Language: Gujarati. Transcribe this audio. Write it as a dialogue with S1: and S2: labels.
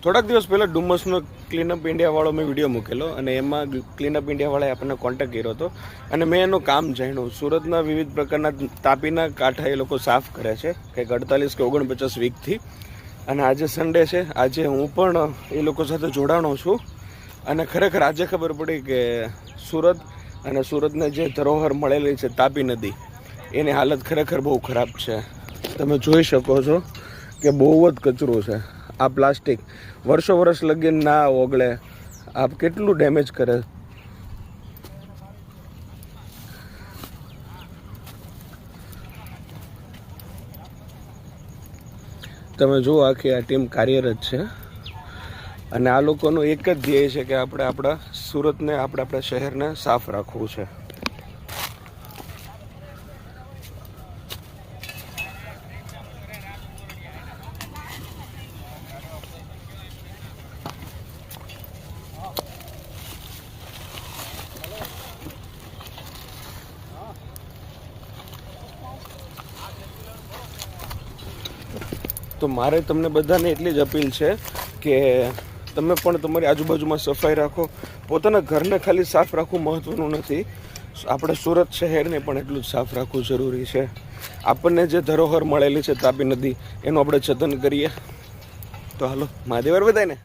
S1: થોડાક દિવસ પહેલાં ડુમસનો ક્લીનઅપ ઇન્ડિયાવાળો મેં વિડીયો મૂકેલો અને એમાં ક્લીનઅપ ઇન્ડિયાવાળાએ આપણને કોન્ટેક્ટ કર્યો હતો અને મેં એનું કામ જાણ્યું. સુરતના વિવિધ પ્રકારના તાપીના કાંઠા એ લોકો સાફ કરે છે કંઈક 48 કે 49 વીકથી. અને આજે સન્ડે છે, આજે હું પણ એ લોકો સાથે જોડાણો છું. અને ખરેખર આજે ખબર પડી કે સુરત અને સુરતને જે ધરોહર મળેલી છે તાપી નદી, એની હાલત ખરેખર બહુ ખરાબ છે. તમે જોઈ શકો છો કે બહુ જ કચરો છે. આ પ્લાસ્ટિક વર્ષ લગીને ના ઓગળે, આ કેટલું ડેમેજ કરે. તમે જુઓ આખી આ ટીમ કાર્યરત છે અને આ લોકોનું એક જ ધ્યેય છે કે આપણે આપણા સુરતને, આપણા શહેરને સાફ રાખવું છે. તો મારે તમને બધાને એટલી જ અપીલ છે કે તમે પણ તમારી આજુબાજુમાં સફાઈ રાખો. પોતાના ઘરને ખાલી સાફ રાખવું મહત્ત્વનું નથી, આપણે સુરત શહેરને પણ એટલું જ સાફ રાખવું જરૂરી છે. આપણને જે ધરોહર મળેલી છે તાપી નદી, એનું આપણે જતન કરીએ. તો હાલો, મહાદેવર બધાને.